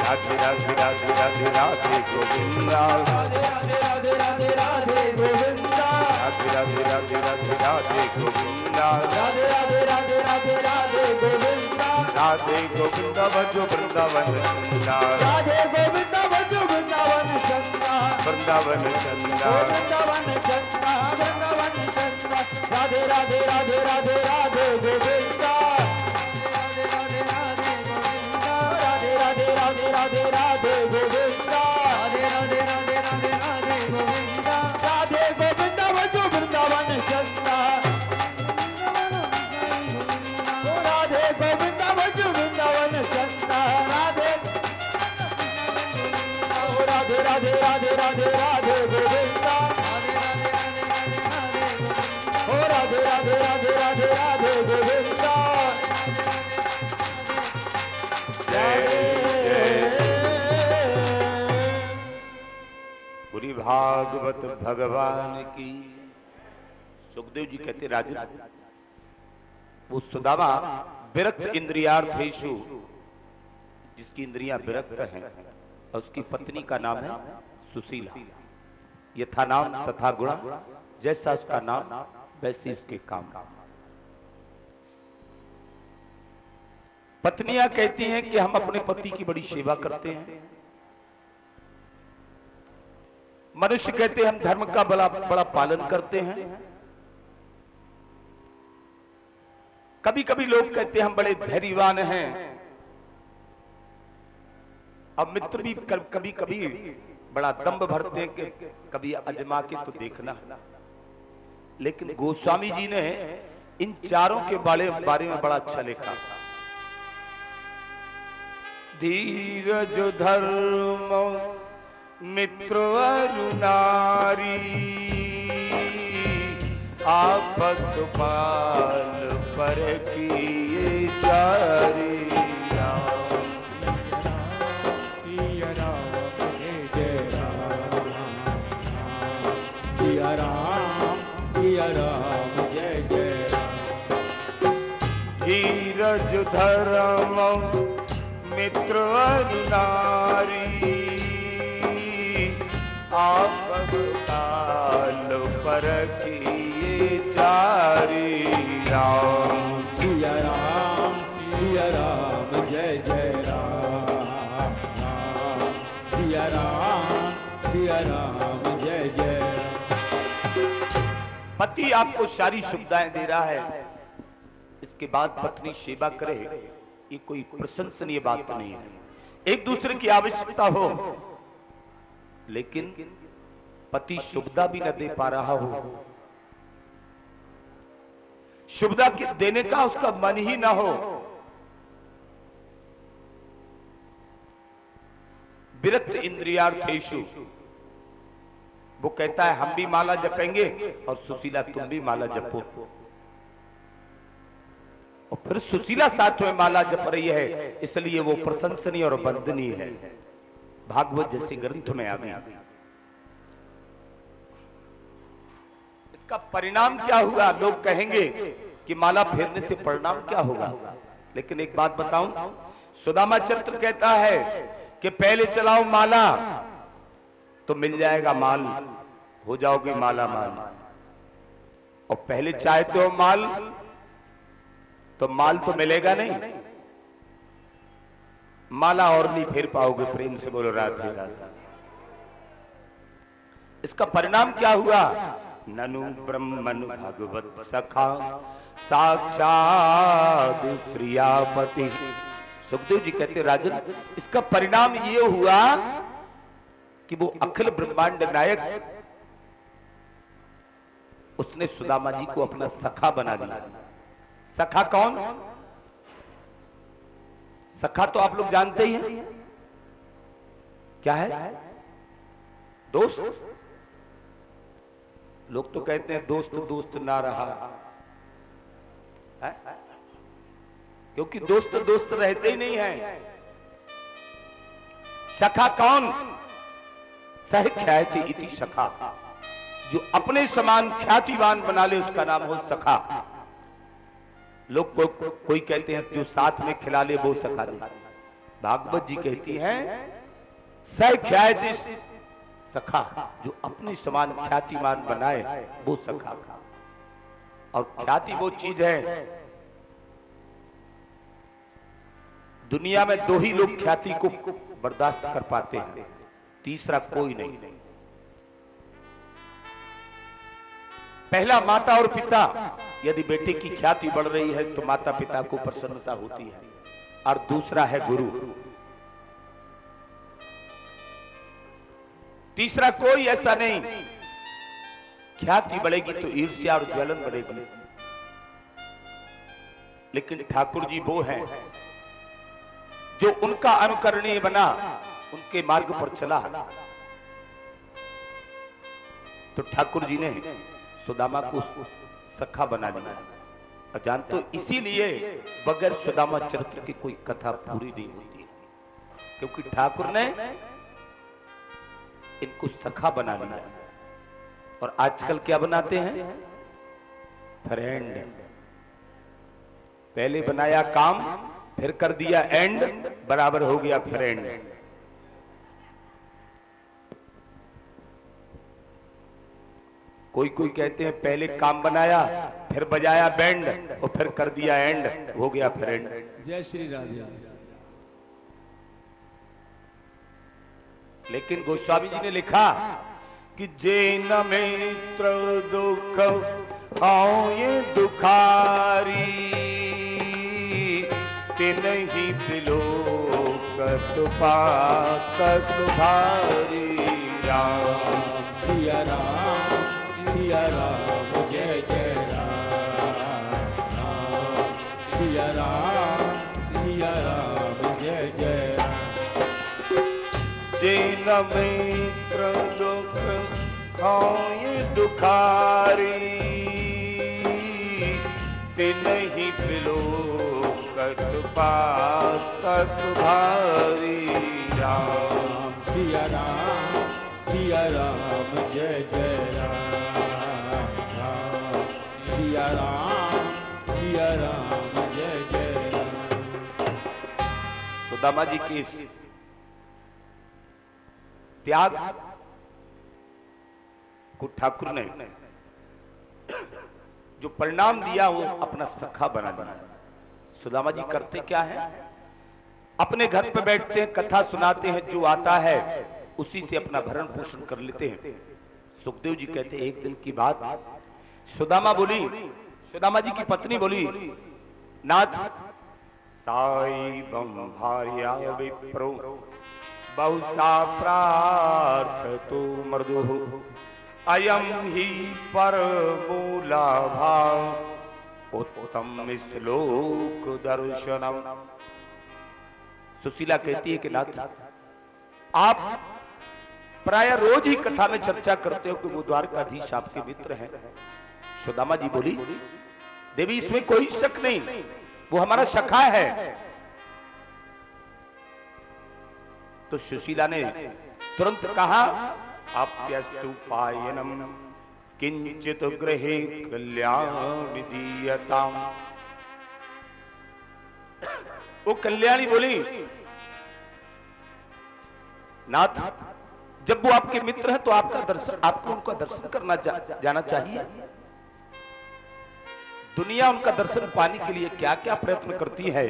राधे राधे राधे राधे राधे गोविंदा, राधे राधे राधे राधे राधे गोविंदा, राधे राधे राधे राधे राधे गोविंदा, राधे राधे राधे राधे राधे गोविंदा, राधे गोविंदा भजो वृंदावन चंदा, राधे गोविंदा भजो वृंदावन चंदा, वृंदावन चंदा, वृंदावन चंदा, वृंदावन चंदा, राधे राधे राधे राधे राधे गोविंदा, राधे राधे राधे गोविंदा, राधे राधे राधे राधे राधे गोविंदा, राधे राधे राधे राधे राधे गोविंदा, राधे गोविंदा भजो वृंदावन चंदा, राधे गोविंदा भजो वृंदावन चंदा, राधे राधे राधे राधे राधे राधे गोविंदा, राधे राधे राधे राधे राधे गोविंदा, पूरी भागवत भगवान की। सुखदेव जी कहते राजन वो सुदामा विरक्त इंद्रियार्थेषु, जिसकी इंद्रियां विरक्त हैं, और उसकी पत्नी का नाम है सुशीला, यथा नाम तथा गुण, जैसा उसका नाम वैसे उसके काम। पत्नियां कहती हैं कि हम अपने पति की बड़ी सेवा करते हैं, मनुष्य कहते हैं हम धर्म का बड़ा बड़ा पालन करते हैं, कभी कभी लोग कहते हैं हम बड़े धैर्यवान हैं, अब मित्र भी कभी कभी बड़ा दम्भ भरते हैं कि कभी अजमा के तो देखना। लेकिन गोस्वामी जी ने इन चारों के बारे में बड़ा अच्छा लिखा। धीरज धर्म मित्र अरुणारी, आपस पाल पर किए जारी। राम धीरज धर्म मित्र नारी, आपस काल परखिए चारी। राम सिया राम सिया राम जय जय राम, राम सिया राम जय जय। पति आपको सारी सुविधाएं दे रहा है, इसके बाद पत्नी सेवा करे, ये कोई प्रशंसनीय बात नहीं है। एक दूसरे की आवश्यकता हो, लेकिन पति सुविधा भी न दे पा रहा हो, सुविधा देने का उसका मन ही ना हो, विरक्त इंद्रियार्थेषु, वो कहता है हम भी माला जपेंगे और सुशीला तुम भी माला जपो, और फिर सुशीला साथ में माला जप रही है, इसलिए वो प्रशंसनीय और वंदनीय है। भागवत जैसे ग्रंथ में आ गया। इसका परिणाम क्या हुआ? लोग कहेंगे कि माला फेरने से परिणाम क्या होगा, लेकिन एक बात बताऊं, सुदामा चरित्र कहता है कि पहले चलाओ माला तो मिल जाएगा माल, हो जाओगे माला माल, और पहले चाहते हो माल तो माल तो मिलेगा नहीं, माला और नहीं फेर पाओगे। प्रेम से बोलो राधे राधे। इसका परिणाम क्या हुआ? ननु ब्रह्मन भगवत सखा साक्षात श्रियापति। सुखदेव जी कहते राजन, इसका परिणाम ये हुआ कि वो अखिल ब्रह्मांड नायक, उसने सुदामा जी को अपना सखा बना लिया। सखा कौन? सखा तो आप लोग जानते ही हैं, क्या है? दोस्त। लोग तो कहते हैं दोस्त दोस्त ना रहा है? क्योंकि दोस्त दोस्त रहते ही नहीं है। सखा कौन? सह ख्याति इति सखा, जो अपने समान ख्यातिवान बना ले उसका नाम हो सखा। लोग कोई कहते हैं जो साथ में खिला ले वो सखा ले। भागवत जी कहती है सह ख्याति सखा, जो अपने समान ख्यातिमान बनाए वो सखा। और ख्याति वो चीज है, दुनिया में दो ही लोग ख्याति को बर्दाश्त कर पाते हैं, तीसरा कोई नहीं। पहला माता और पिता, यदि बेटे की ख्याति बढ़ रही है तो माता पिता को प्रसन्नता होती है, और दूसरा है गुरु। तीसरा कोई ऐसा नहीं। ख्याति बढ़ेगी तो ईर्ष्या और ज्वलन बढ़ेगी। लेकिन ठाकुर जी वो हैं जो उनका अनुकरणीय बना, उनके मार्ग पर चला। तो ठाकुर जी ने सुदामा को सखा बना लिया। अजान तो इसीलिए बगैर सुदामा चरित्र की कोई कथा पूरी नहीं होती, क्योंकि ठाकुर ने इनको सखा बना लिया। और आजकल क्या बनाते हैं? फ्रेंड। पहले बनाया काम, फिर कर दिया एंड, बराबर हो गया फ्रेंड। कोई कोई कहते हैं पहले काम बनाया, फिर बजाया बैंड, और फिर कर दिया एंड, हो गया फ्रेंड। जय श्री राधे। लेकिन गोस्वामी जी ने लिखा कि जैन मित्र दुख आओ ये दुखारी, तिनहि त्रिलोक पाकत भारी। राम सिया राम जय जय राम, राम सिया राम जय जय राम। जैन मित्र दुख आओ दुखारी, तिनहि त्रिलोक पाकत भारी। राम सिया राम जय जय राम, राम सिया राम जय सुदामा जी के इस त्याग को ठाकुर ने जो परिणाम दिया वो अपना सखा बना दिया। सुदामा जी करते क्या है, अपने घर पे बैठते हैं, कथा सुनाते हैं, जो आता है उसी से अपना भरण पोषण कर लेते हैं। सुखदेव जी कहते हैं एक दिन की बात, सुदामा बोली, सुदामा जी की पत्नी बोली, नाथ साईबम भार्या विप्रो बहुसा प्रार्थ तो मृदु अयम ही पर मूला भाव उत्तम श्लोक दर्शनम। सुशीला कहती है कि नाथ आप प्राय रोज ही कथा में चर्चा करते हो कि वो द्वारकाधीश आपके मित्र हैं। सुदामा जी बोली, देवी इसमें कोई शक नहीं, वो हमारा सखा है। तो सुशीला ने तुरंत कहा, आप्यस्तु पायनम किंचित गृहे कल्याण दीयताम। वो कल्याणी बोली, नाथ जब वो आपके मित्र हैं तो आपका दर्शन, आपको उनका दर्शन करना जाना चाहिए। दुनिया उनका दर्शन पाने के लिए क्या क्या प्रयत्न करती है,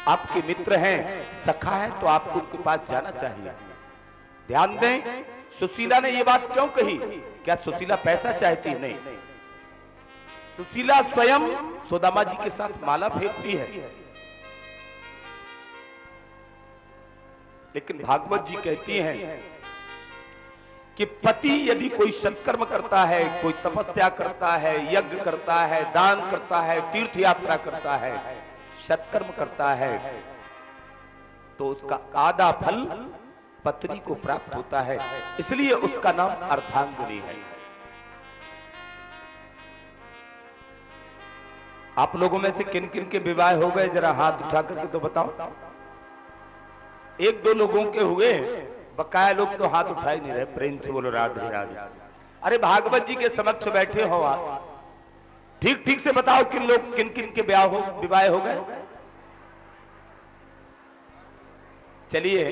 आपके मित्र हैं, सखा है, तो आपको उनके पास जाना चाहिए। ध्यान दें, सुशीला ने ये बात क्यों कही? क्या सुशीला पैसा चाहती? नहीं, सुशीला स्वयं सुदामा जी के साथ माला फेरती है। लेकिन भागवत जी कहती हैं कि पति यदि कोई सत्कर्म करता है, कोई तपस्या करता है, यज्ञ करता है, दान करता है, तीर्थ यात्रा करता है, सत्कर्म करता है, तो उसका आधा फल पत्नी को प्राप्त होता है। इसलिए उसका नाम अर्धांगिनी है। आप लोगों में से किन किन के विवाह हो गए, जरा हाथ उठा करके तो बताओ। एक दो लोगों के हुए, बकाया लोग तो हाथ उठा ही नहीं रहे। प्रेम से बोलो राधे राधे। अरे भागवत जी के समक्ष बैठे हो आप, ठीक ठीक से बताओ किन लोग, किन किन के विवाह हो गए। चलिए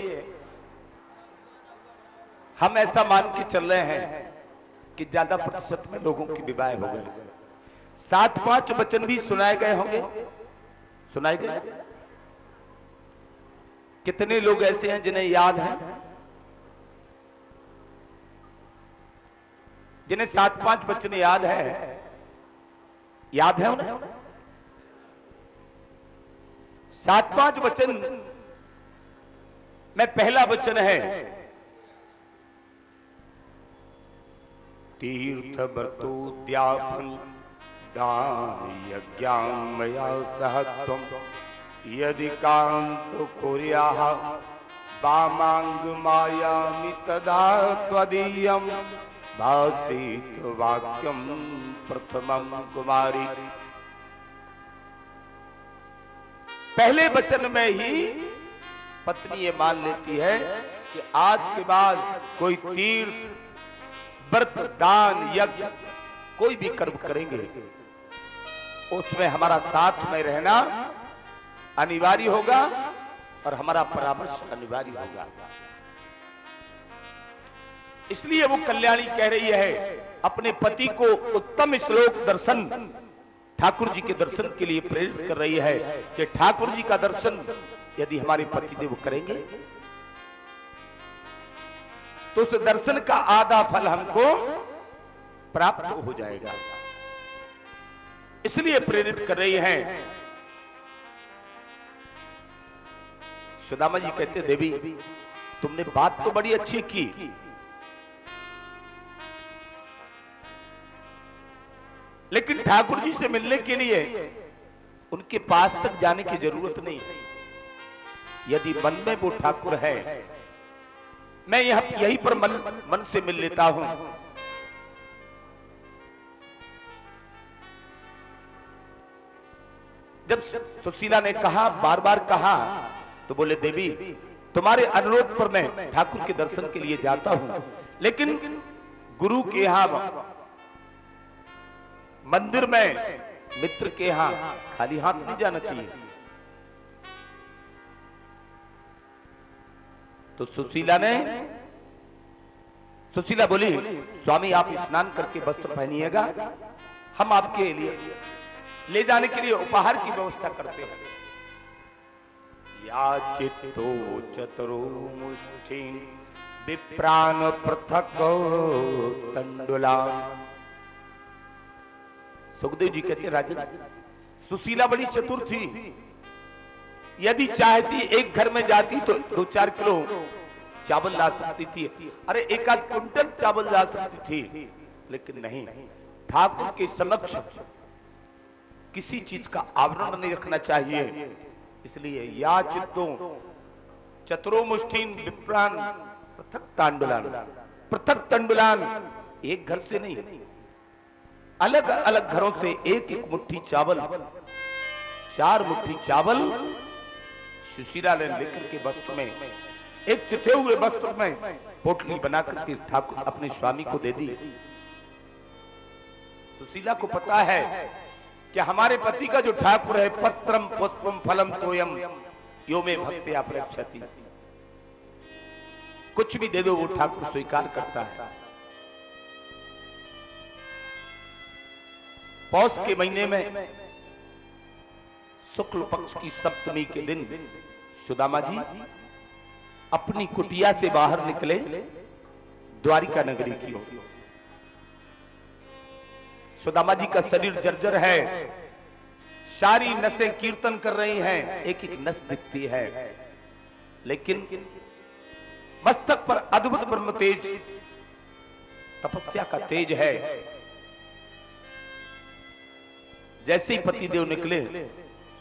हम ऐसा मान के चल रहे हैं कि ज्यादा प्रतिशत में लोगों के विवाह हो गए। 7-5 वचन भी सुनाए गए होंगे, सुनाए गए। कितने लोग ऐसे हैं जिन्हें याद है, जिन्हें 7-5 वचन याद है? याद है उन्हें 7-5 वचन में पहला वचन है, तीर्थ व्रतोद्यापन दान यज्ञामया सह त्वं यदि कांत कुर्याः वामांग मायामि तदा त्वदीयं भासीत वाक्यं प्रथमं कुमारी। पहले वचन में ही पत्नी ये मान लेती है कि आज के बाद कोई तीर्थ व्रत दान यज्ञ कोई भी कर्म करेंगे, उसमें हमारा साथ में रहना अनिवार्य होगा और हमारा परामर्श अनिवार्य होगा। इसलिए वो कल्याणी कह रही है, अपने पति को उत्तम श्लोक दर्शन, ठाकुर जी के दर्शन के लिए प्रेरित कर रही है कि ठाकुर जी का दर्शन यदि हमारे पतिदेव करेंगे तो उस दर्शन का आधा फल हमको प्राप्त हो जाएगा। इसलिए प्रेरित कर रही हैं। सुदामा जी कहते, देवी तुमने बात तो बड़ी अच्छी की, लेकिन ठाकुर जी से मिलने के लिए उनके पास तक जाने की जरूरत नहीं है। यदि मन में वो ठाकुर है, मैं यहीं पर मन से मिल लेता हूं। जब सुशीला ने कहा, बार बार कहा, तो बोले देवी तुम्हारे अनुरोध पर मैं ठाकुर के दर्शन के लिए जाता हूं, लेकिन गुरु के यहां मंदिर में मित्र के यहां खाली हाथ नहीं जाना चाहिए। तो सुशीला बोली, स्वामी आप स्नान करके वस्त्र पहनिएगा, हम आपके लिए ले जाने के लिए उपहार की व्यवस्था करते हैं। याचितो चतुरो मुष्ठि विप्रान पृथक तंडुलान। सुखदेव जी कहते, राजन सुशीला बड़ी चतुर थी, यदि चाहती एक घर में जाती तो 2-4 किलो चावल ला सकती थी, अरे 1-8 कुंटल चावल ला सकती थी, लेकिन नहीं, ठाकुर के समक्ष किसी चीज का आवरण नहीं रखना चाहिए। इसलिए याचितो चतुरो मुष्ठीन विप्रान पृथक तांडुलान, पृथक तंडुलान, एक घर से नहीं, अलग अलग घरों से एक एक मुट्ठी चावल, 4 मुट्ठी चावल सुशीला ने लेकर के वस्त्र में, एक चिथे हुए वस्त्र में पोटली बनाकर के ठाकुर अपने स्वामी को दे दी। सुशीला को पता है कि हमारे पति का जो ठाकुर है, पत्रम पुष्पम फलम तोयम यो में भक्त्या प्रयच्छति, कुछ भी दे दो वो ठाकुर स्वीकार करता है। पौष के महीने में शुक्ल पक्ष की सप्तमी के दिन सुदामा जी अपनी कुटिया से बाहर निकले द्वारिका नगरी की ओर। सुदामा जी का शरीर जर्जर है, सारी नसें कीर्तन कर रही हैं, एक एक नस दिखती है, लेकिन मस्तक पर अद्भुत ब्रह्म तेज, तपस्या का तेज है। जैसे ही पतिदेव निकले,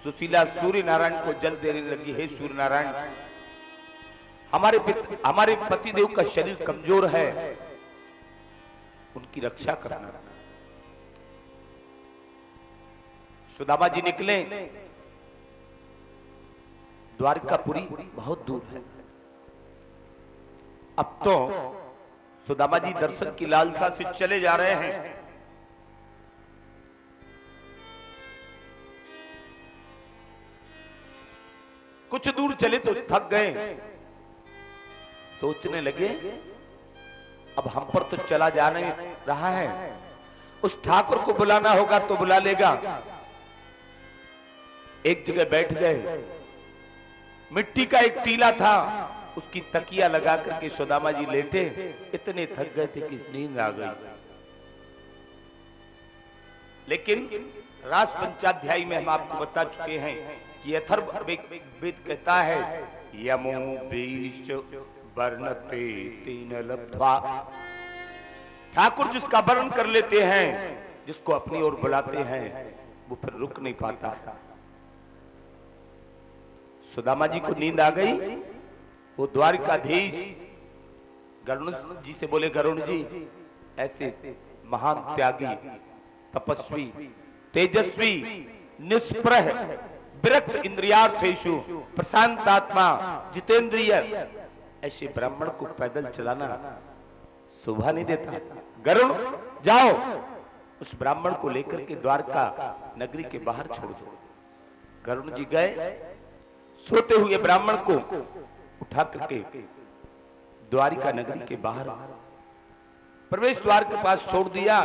सुशीला सूर्य नारायण को जल देने लगी, हे सूर्य नारायण, हमारे पतिदेव का शरीर कमजोर है, उनकी रक्षा करना। सुदामा जी निकले, द्वारकापुरी बहुत दूर है। अब तो सुदामा जी दर्शन की लालसा से चले जा रहे हैं। कुछ दूर चले तो थक गए, सोचने लगे अब हम पर तो चला जाने रहा है, उस ठाकुर को बुलाना होगा तो बुला लेगा। एक जगह बैठ गए, मिट्टी का एक टीला था, उसकी तकिया लगा करके सुदामा जी लेटे, इतने थक गए थे कि नींद आ गई। लेकिन रास पंचाध्यायी में हम आपको बता चुके हैं कि अथर्व वेद कहता है, यमो बीज वर्णते तीन लब्ध्वा, ठाकुर जिसका वर्ण कर लेते हैं, जिसको अपनी ओर बुलाते हैं, वो फिर रुक नहीं पाता। सुदामा जी को नींद आ गई, वो द्वारिकाधीश गरुण जी से बोले, गरुण जी ऐसे महान त्यागी, तपस्वी, तेजस्वी, निष्प्रह, विरक्त इंद्रियार्थेषु, प्रशांत आत्मा, जितेंद्रिय, ऐसे ब्राह्मण को पैदल चलाना शोभा नहीं देता। गरुण जाओ, उस ब्राह्मण को लेकर के द्वारका नगरी के बाहर छोड़ दो। गरुण जी गए, सोते हुए ब्राह्मण को उठा करके द्वारिका नगरी के बाहर प्रवेश द्वार के पास छोड़ दिया।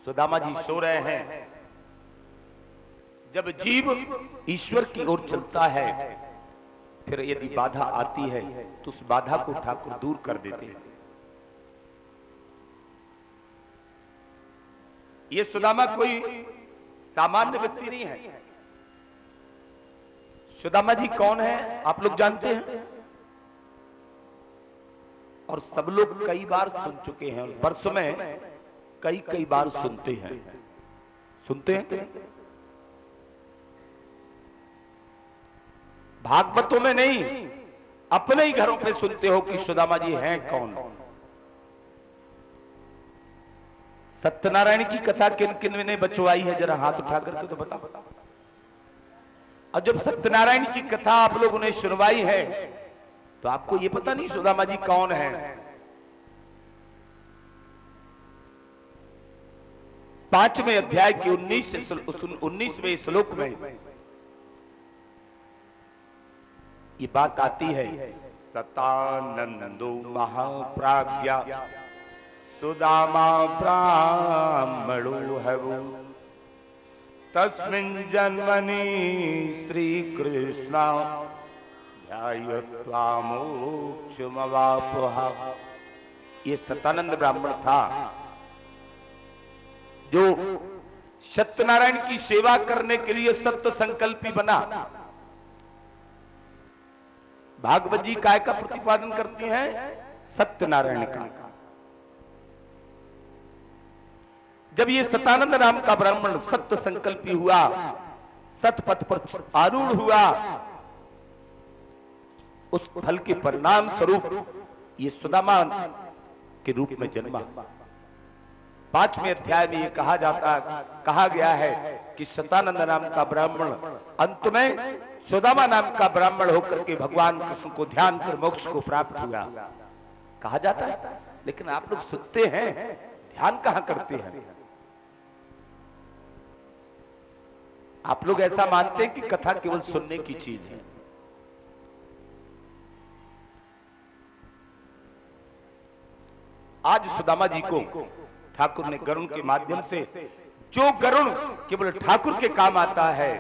सुदामा जी सो रहे हैं। जब जीव ईश्वर की ओर चलता है, फिर यदि बाधा आती है तो उस बाधा को ठाकुर दूर कर देते हैं। ये सुदामा कोई सामान्य व्यक्ति नहीं है। सुदामा जी कौन है आप लोग जानते हैं, और सब लोग कई बार सुन चुके हैं, वर्ष में कई बार सुनते हैं। सुनते हैं कि नहीं? भागवतों में नहीं, अपने ही घरों पे सुनते हो कि सुदामा जी हैं कौन। सत्यनारायण की कथा किन किन ने बचवाई है, जरा हाथ उठा करके तो बताओ। और जब सत्यनारायण की कथा आप लोगों ने सुनवाई है, तो आपको ये पता नहीं सुदामा जी कौन है। 5वें अध्याय के 19वें श्लोक में ये बात आती है सतानंदो महाप्राज्ञा सुदामा ब्राह्मणो हवो तस्मिन् जन्मनि श्री कृष्ण ध्यायत्वा मोक्षमवाप्नुः। ये सतानंद ब्राह्मण था जो सत्यनारायण की सेवा करने के लिए सत्य संकल्पी बना। भागवत जी काय का प्रतिपादन करती हैं? सत्यनारायण का। जब ये सतानंद नाम का ब्राह्मण सत्य संकल्पी हुआ, सतपथ पर आरूढ़ हुआ, उस फल के परिणाम स्वरूप ये सुदामा के रूप में जन्मा। 5वें अध्याय में ये कहा गया है कि सतानंद नाम का ब्राह्मण अंत में सुदामा नाम का ब्राह्मण होकर के भगवान कृष्ण को ध्यान कर मोक्ष को प्राप्त हुआ, कहा जाता है। लेकिन आप लोग सुनते हैं, ध्यान कहां करते हैं? आप लोग ऐसा मानते हैं कि कथा केवल सुनने की चीज है। आज सुदामा जी को ठाकुर ने गरुण के माध्यम से, जो गरुण केवल ठाकुर के काम आता है,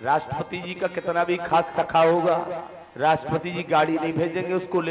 राष्ट्रपति जी का कितना भी खास सखा होगा, राष्ट्रपति जी गाड़ी नहीं भेजेंगे उसको लेने।